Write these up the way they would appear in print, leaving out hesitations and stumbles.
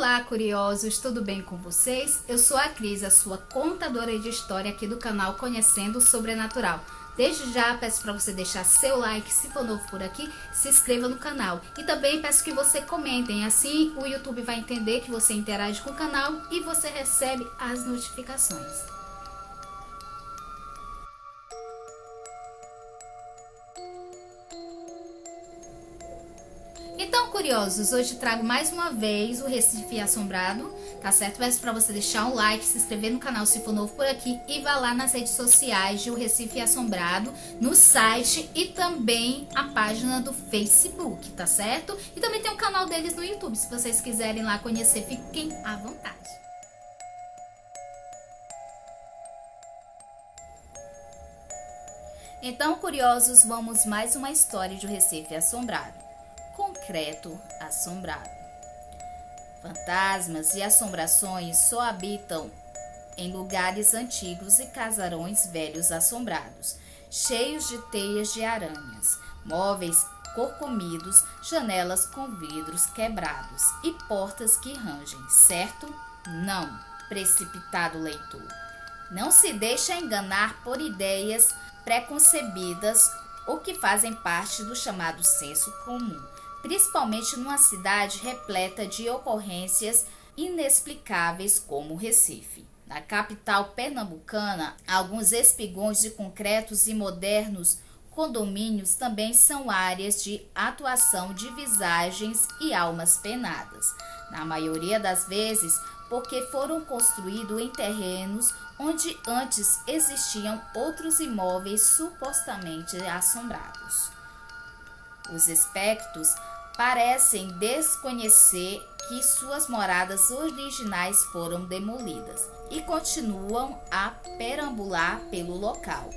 Olá, curiosos, tudo bem com vocês? Eu sou a Cris, a sua contadora de história aqui do canal Conhecendo o Sobrenatural. Desde já peço para você deixar seu like, se for novo por aqui, se inscreva no canal. E também peço que você comentem, assim o YouTube vai entender que você interage com o canal e você recebe as notificações. Então, curiosos, hoje trago mais uma vez o Recife Assombrado, tá certo? Peço para você deixar um like, se inscrever no canal se for novo por aqui e vá lá nas redes sociais de O Recife Assombrado, no site e também a página do Facebook, tá certo? E também tem um canal deles no YouTube, se vocês quiserem lá conhecer, fiquem à vontade. Então, curiosos, vamos mais uma história de O Recife Assombrado. Concreto assombrado. Fantasmas e assombrações só habitam em lugares antigos e casarões velhos assombrados, cheios de teias de aranhas, móveis corcomidos, janelas com vidros quebrados e portas que rangem, certo? Não, precipitado leitor. Não se deixa enganar por ideias preconcebidas ou que fazem parte do chamado senso comum, principalmente numa cidade repleta de ocorrências inexplicáveis como Recife. Na capital pernambucana, alguns espigões de concretos e modernos condomínios também são áreas de atuação de visagens e almas penadas, na maioria das vezes porque foram construídos em terrenos onde antes existiam outros imóveis supostamente assombrados. Os espectros parecem desconhecer que suas moradas originais foram demolidas e continuam a perambular pelo local,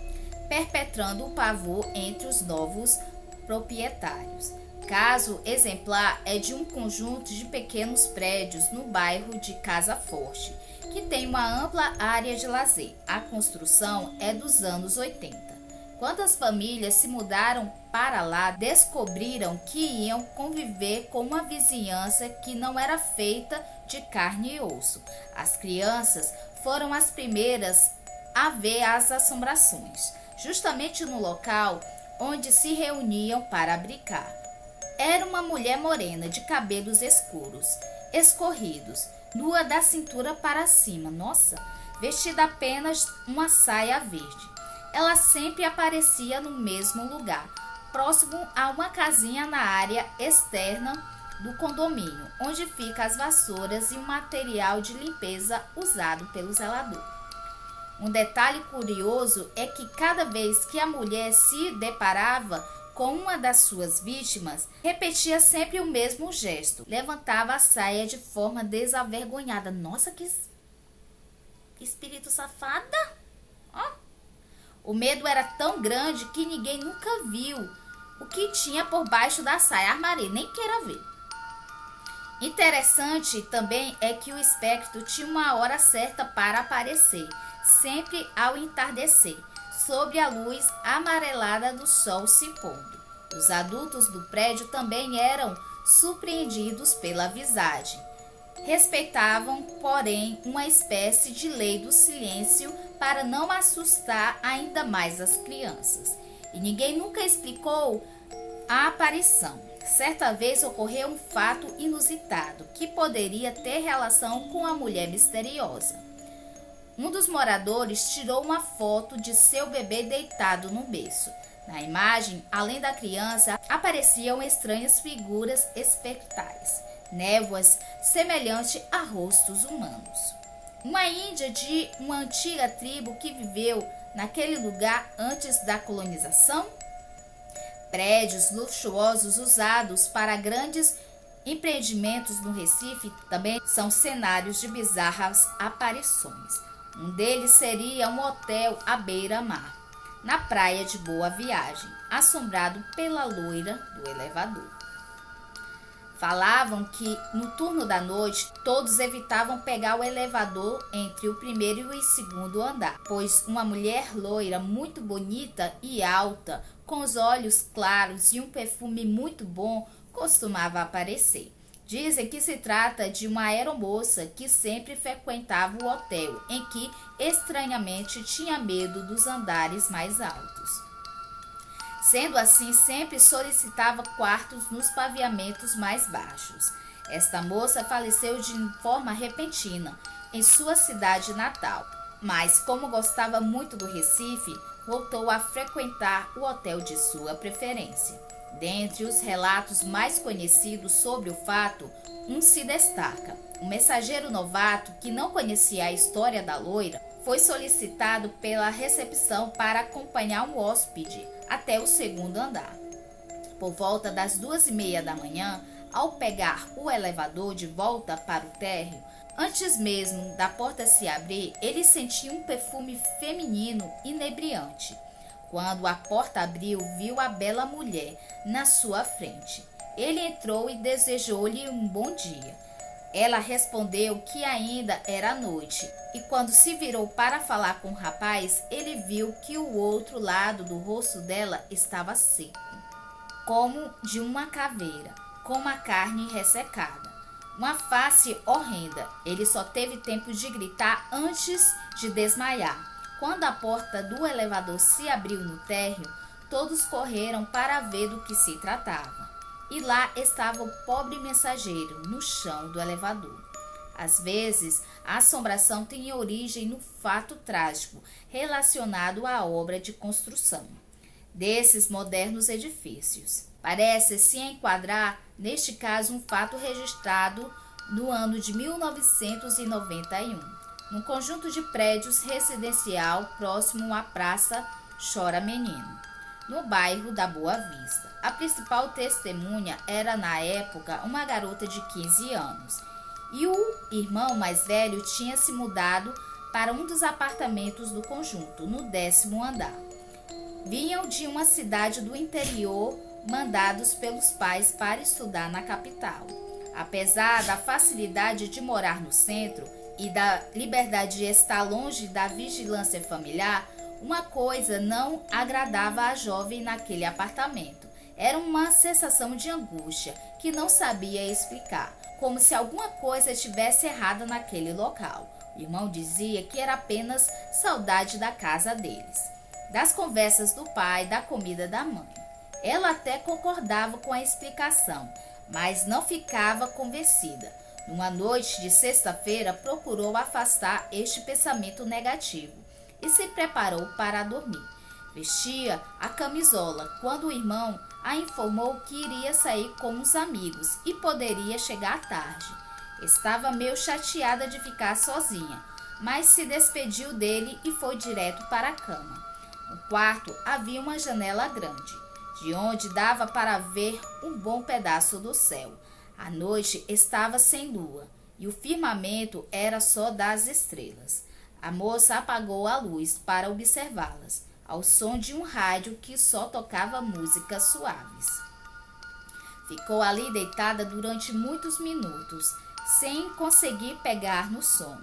perpetrando o pavor entre os novos proprietários. Caso exemplar é de um conjunto de pequenos prédios no bairro de Casa Forte, que tem uma ampla área de lazer. A construção é dos anos 80. Quando as famílias se mudaram para lá, descobriram que iam conviver com uma vizinhança que não era feita de carne e osso. As crianças foram as primeiras a ver as assombrações, justamente no local onde se reuniam para brincar. Era uma mulher morena de cabelos escuros, escorridos, nua da cintura para cima, vestida apenas uma saia verde. Ela sempre aparecia no mesmo lugar, próximo a uma casinha na área externa do condomínio, onde ficam as vassouras e o material de limpeza usado pelo zelador. Um detalhe curioso é que cada vez que a mulher se deparava com uma das suas vítimas, repetia sempre o mesmo gesto, levantava a saia de forma desavergonhada. Nossa, que espírito safada! O medo era tão grande que ninguém nunca viu o que tinha por baixo da saia. Armaria, nem queira ver. Interessante também é que o espectro tinha uma hora certa para aparecer, sempre ao entardecer, sob a luz amarelada do sol se pondo. Os adultos do prédio também eram surpreendidos pela visagem. Respeitavam, porém, uma espécie de lei do silêncio para não assustar ainda mais as crianças. E ninguém nunca explicou a aparição. Certa vez ocorreu um fato inusitado que poderia ter relação com a mulher misteriosa. Um dos moradores tirou uma foto de seu bebê deitado no berço. Na imagem, além da criança, apareciam estranhas figuras espectrais, névoas semelhantes a rostos humanos. Uma índia de uma antiga tribo que viveu naquele lugar antes da colonização? Prédios luxuosos usados para grandes empreendimentos no Recife também são cenários de bizarras aparições. Um deles seria um hotel à beira-mar, na praia de Boa Viagem, assombrado pela loira do elevador. Falavam que, no turno da noite, todos evitavam pegar o elevador entre o primeiro e o segundo andar, pois uma mulher loira muito bonita e alta, com os olhos claros e um perfume muito bom, costumava aparecer. Dizem que se trata de uma aeromoça que sempre frequentava o hotel, em que estranhamente tinha medo dos andares mais altos. Sendo assim, sempre solicitava quartos nos paviamentos mais baixos. Esta moça faleceu de forma repentina em sua cidade natal, mas como gostava muito do Recife, voltou a frequentar o hotel de sua preferência. Dentre os relatos mais conhecidos sobre o fato, um se destaca. Um mensageiro novato que não conhecia a história da loira foi solicitado pela recepção para acompanhar um hóspede até o segundo andar. Por volta das 2:30 da manhã, ao pegar o elevador de volta para o térreo, antes mesmo da porta se abrir, ele sentiu um perfume feminino inebriante. Quando a porta abriu, viu a bela mulher na sua frente. Ele entrou e desejou-lhe um bom dia. Ela respondeu que ainda era noite, e quando se virou para falar com o rapaz, ele viu que o outro lado do rosto dela estava seco, como de uma caveira, com uma carne ressecada. Uma face horrenda. Ele só teve tempo de gritar antes de desmaiar. Quando a porta do elevador se abriu no térreo, todos correram para ver do que se tratava. E lá estava o pobre mensageiro no chão do elevador. Às vezes, a assombração tem origem no fato trágico relacionado à obra de construção desses modernos edifícios. Parece se enquadrar, neste caso, um fato registrado no ano de 1991, num conjunto de prédios residencial próximo à Praça Chora Menino, no bairro da Boa Vista. A principal testemunha era, na época, uma garota de 15 anos, e o irmão mais velho tinha se mudado para um dos apartamentos do conjunto, no 10º andar. Vinham de uma cidade do interior, mandados pelos pais para estudar na capital. Apesar da facilidade de morar no centro e da liberdade de estar longe da vigilância familiar, uma coisa não agradava a jovem naquele apartamento. Era uma sensação de angústia que não sabia explicar, como se alguma coisa estivesse errada naquele local. O irmão dizia que era apenas saudade da casa deles, das conversas do pai, da comida da mãe. Ela até concordava com a explicação, mas não ficava convencida. Numa noite de sexta-feira, procurou afastar este pensamento negativo e se preparou para dormir. Vestia a camisola quando o irmão a informou que iria sair com os amigos e poderia chegar tarde. Estava meio chateada de ficar sozinha, mas se despediu dele e foi direto para a cama. No quarto havia uma janela grande, de onde dava para ver um bom pedaço do céu. A noite estava sem lua e o firmamento era só das estrelas. A moça apagou a luz para observá-las, ao som de um rádio que só tocava músicas suaves. Ficou ali deitada durante muitos minutos, sem conseguir pegar no sono,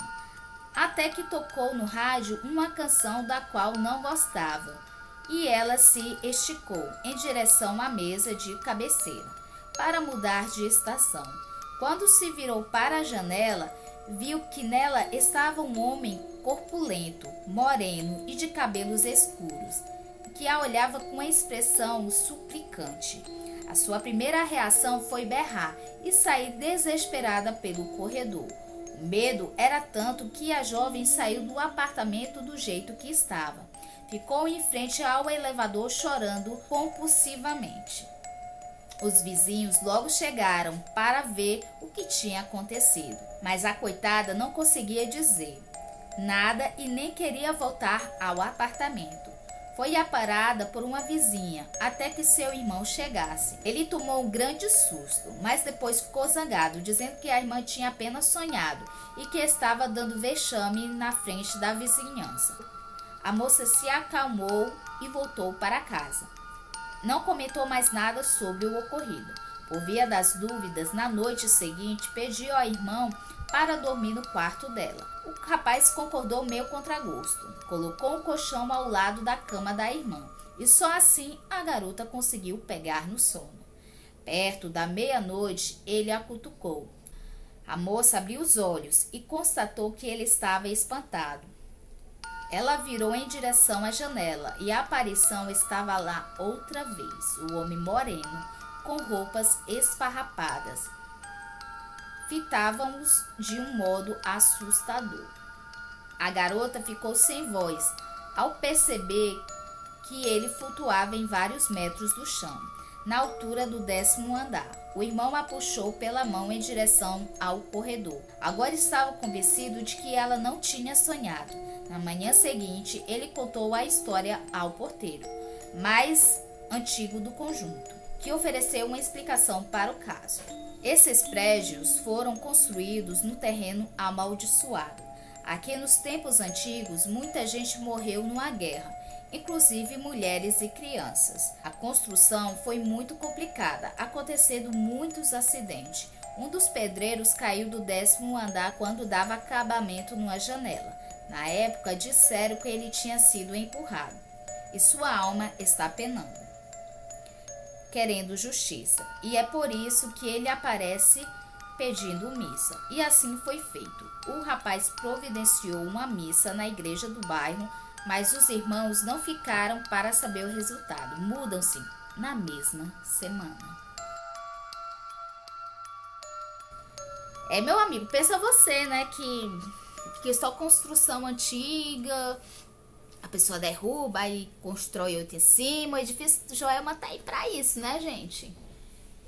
até que tocou no rádio uma canção da qual não gostava, e ela se esticou em direção à mesa de cabeceira para mudar de estação. Quando se virou para a janela, viu que nela estava um homem corpulento, moreno e de cabelos escuros, que a olhava com uma expressão suplicante. A sua primeira reação foi berrar e sair desesperada pelo corredor. O medo era tanto que a jovem saiu do apartamento do jeito que estava. Ficou em frente ao elevador chorando compulsivamente. Os vizinhos logo chegaram para ver o que tinha acontecido, mas a coitada não conseguia dizer nada e nem queria voltar ao apartamento. Foi aparada por uma vizinha até que seu irmão chegasse. Ele tomou um grande susto, mas depois ficou zangado, dizendo que a irmã tinha apenas sonhado e que estava dando vexame na frente da vizinhança. A moça se acalmou e voltou para casa. Não comentou mais nada sobre o ocorrido. Por via das dúvidas, na noite seguinte, pediu ao irmão para dormir no quarto dela. O rapaz concordou meio contragosto. Colocou um colchão ao lado da cama da irmã e só assim a garota conseguiu pegar no sono. Perto da meia-noite, ele a cutucou. A moça abriu os olhos e constatou que ele estava espantado. Ela virou em direção à janela e a aparição estava lá outra vez. O homem moreno, com roupas esfarrapadas, fitava-os de um modo assustador. A garota ficou sem voz ao perceber que ele flutuava em vários metros do chão, na altura do 10º andar. O irmão a puxou pela mão em direção ao corredor. Agora estava convencido de que ela não tinha sonhado. Na manhã seguinte, ele contou a história ao porteiro, mais antigo do conjunto, que ofereceu uma explicação para o caso. Esses prédios foram construídos no terreno amaldiçoado. Aqui nos tempos antigos, muita gente morreu numa guerra, inclusive mulheres e crianças. A construção foi muito complicada, acontecendo muitos acidentes. Um dos pedreiros caiu do 10º andar quando dava acabamento numa janela. Na época, disseram que ele tinha sido empurrado e sua alma está penando, querendo justiça. E é por isso que ele aparece pedindo missa. E assim foi feito. O rapaz providenciou uma missa na igreja do bairro, mas os irmãos não ficaram para saber o resultado. Mudam-se na mesma semana. Meu amigo, pensa você, né, que só construção antiga, a pessoa derruba e constrói outro em cima. O edifício do Joelma tá aí pra isso, né, gente?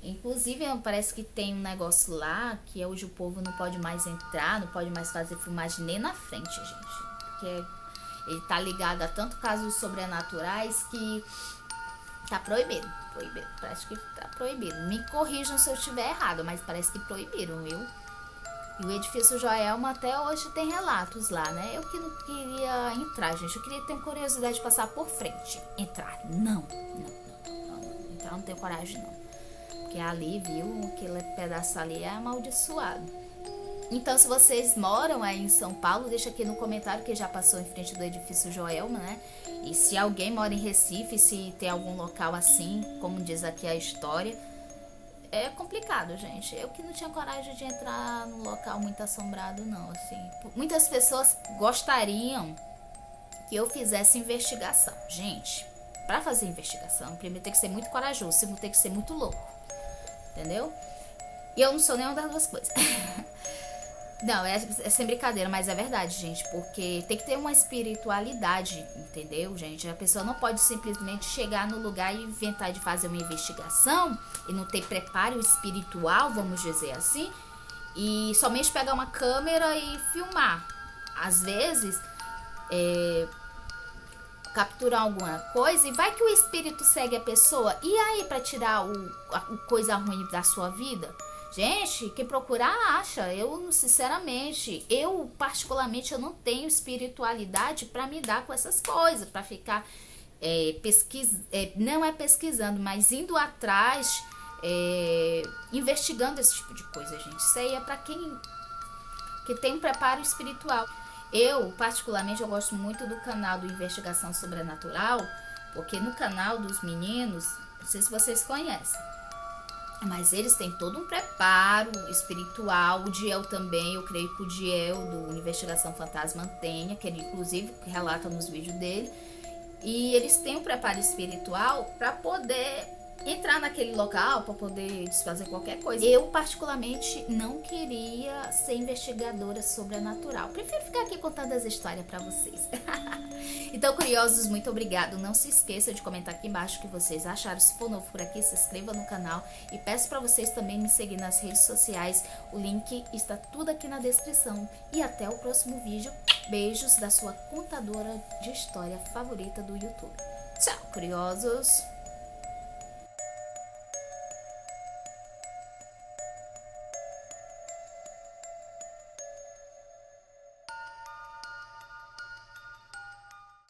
Inclusive, parece que tem um negócio lá que hoje o povo não pode mais entrar, não pode mais fazer filmagem nem na frente, gente. Porque ele tá ligado a tanto casos sobrenaturais que tá proibido. Parece que tá proibido. Me corrijam se eu estiver errado, mas parece que proibiram, viu? E o edifício Joelma até hoje tem relatos lá, né? Eu que não queria entrar, gente. Eu queria ter curiosidade de passar por frente. Entrar. Não. Entrar não tenho coragem, não. Porque ali, viu, aquele pedaço ali é amaldiçoado. Então, se vocês moram aí em São Paulo, deixa aqui no comentário que já passou em frente do edifício Joelma, né? E se alguém mora em Recife, se tem algum local assim, como diz aqui a história, é complicado, gente. Eu que não tinha coragem de entrar num local muito assombrado, não, assim. Muitas pessoas gostariam que eu fizesse investigação. Gente, pra fazer investigação, primeiro tem que ser muito corajoso, segundo tem que ser muito louco. Entendeu? E eu não sou nenhuma das duas coisas. Não, é sem brincadeira, mas é verdade, gente. Porque tem que ter uma espiritualidade, entendeu, gente? A pessoa não pode simplesmente chegar no lugar e inventar de fazer uma investigação e não ter preparo espiritual, vamos dizer assim, e somente pegar uma câmera e filmar. Às vezes, capturar alguma coisa e vai que o espírito segue a pessoa. E aí, pra tirar a coisa ruim da sua vida? Gente, quem procurar acha. Eu, sinceramente, particularmente, eu não tenho espiritualidade pra me dar com essas coisas, pra ficar não é pesquisando, mas indo atrás, investigando esse tipo de coisa, gente. Isso aí é pra quem que tem um preparo espiritual. Eu, particularmente, eu gosto muito do canal do Investigação Sobrenatural, porque no canal dos meninos, não sei se vocês conhecem, mas eles têm todo um preparo espiritual. O Diel também, eu creio que o Diel do Investigação Fantasma tenha, que ele inclusive relata nos vídeos dele, e eles têm um preparo espiritual para poder entrar naquele local, para poder desfazer qualquer coisa. Eu, particularmente, não queria ser investigadora sobrenatural. Prefiro ficar aqui contando as histórias para vocês. Então, curiosos, muito obrigado. Não se esqueça de comentar aqui embaixo o que vocês acharam. Se for novo por aqui, se inscreva no canal. E peço para vocês também me seguir nas redes sociais. O link está tudo aqui na descrição. E até o próximo vídeo. Beijos da sua contadora de história favorita do YouTube. Tchau, curiosos!